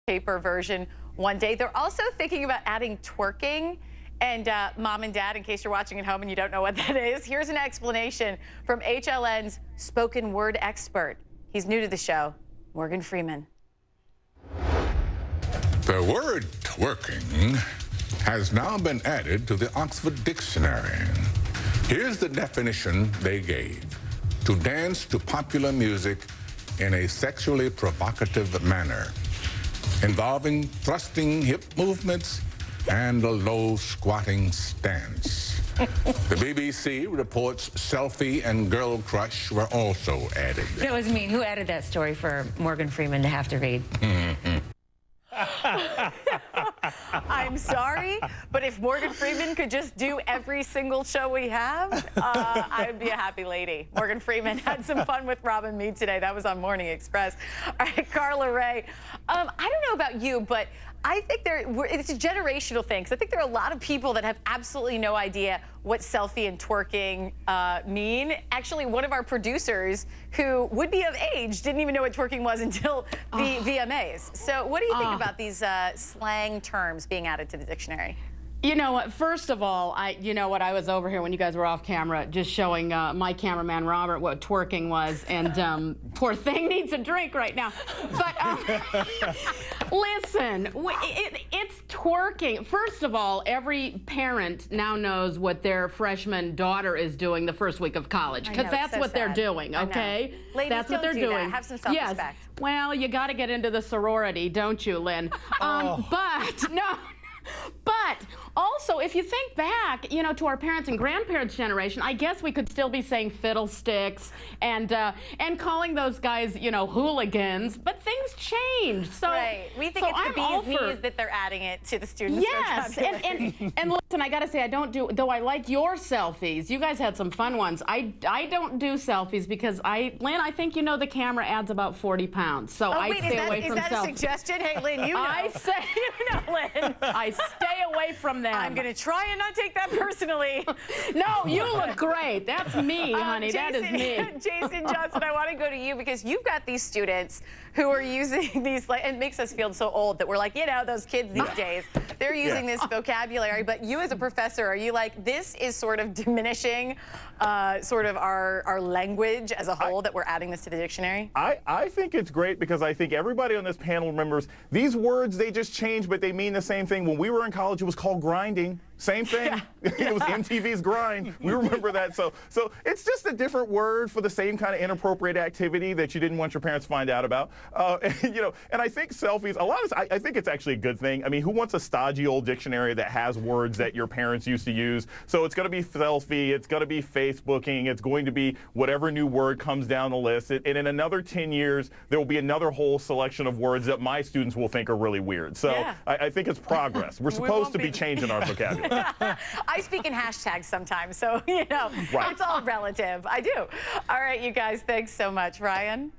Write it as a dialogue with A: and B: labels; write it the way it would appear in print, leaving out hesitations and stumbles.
A: paper version one day. They're also thinking about adding twerking. And mom and dad, in case you're watching at home and you don't know what that is, here's an explanation from HLN's spoken word expert. He's new to the show, Morgan Freeman.
B: The word twerking has now been added to the Oxford Dictionary. Here's the definition they gave: to dance to popular music in a sexually provocative manner, involving thrusting hip movements and a low squatting stance. The BBC reports selfie and girl crush were also added.
C: That was mean. Who added that story for Morgan Freeman to have to read?
A: I'm sorry, but if Morgan Freeman could just do every single show we have, I would be a happy lady. Morgan Freeman had some fun with Rob and me today. That was on Morning Express. All right, Carla Rea. I don't know about you, but I think it's a generational thing. 'Cause I think there are a lot of people that have absolutely no idea what selfie and twerking mean. Actually, one of our producers who would be of age didn't even know what twerking was until the VMAs. So what do you think about these slang terms being added to the dictionary?
D: You know what? First of all, I was over here when you guys were off camera, just showing my cameraman Robert what twerking was, and poor thing needs a drink right now. But listen, it's twerking. First of all, every parent now knows what their freshman daughter is doing the first week of college, because that's what they're doing. Okay,
A: ladies,
D: that's what they're doing.
A: Have some self-respect.
D: Yes. Well, you got to get into the sorority, don't you, Lynn? But no. But also, if you think back, to our parents' and grandparents' generation, I guess we could still be saying fiddlesticks and calling those guys, hooligans. But things change. So
A: right. We think it's the bee's knees that they're adding it to the students.
D: Yes, and listen, I got to say, though I like your selfies. You guys had some fun ones. I don't do selfies because Lynn, I think the camera adds about 40 pounds. So I stay away from selfies.
A: Is that a suggestion? Hey, Lynn,
D: I say,
A: Lynn.
D: I stay away from them.
A: I'm going to try and not take that personally.
D: No, you look great. That's me, honey. That is me.
A: Jason Johnson, I want to go to you because you've got these students who are using these, it makes us feel so old that we're like, those kids these days, they're using this vocabulary. But you as a professor, are you like, this is sort of diminishing sort of our language as a whole that we're adding this to the dictionary?
E: I think it's great because I think everybody on this panel remembers these words, they just change, but they mean the same thing. When we were in college, it was called grinding. Same thing. It was MTV's Grind. We remember that. So it's just a different word for the same kind of inappropriate activity that you didn't want your parents to find out about. And I think selfies, I think it's actually a good thing. I mean, who wants a stodgy old dictionary that has words that your parents used to use? So it's going to be selfie, it's going to be Facebooking, it's going to be whatever new word comes down the list. And in another 10 years, there will be another whole selection of words that my students will think are really weird. So I think it's progress. We're supposed to be changing our vocabulary.
A: I speak in hashtags sometimes, so, it's all relative. I do. All right, you guys, thanks so much. Ryan?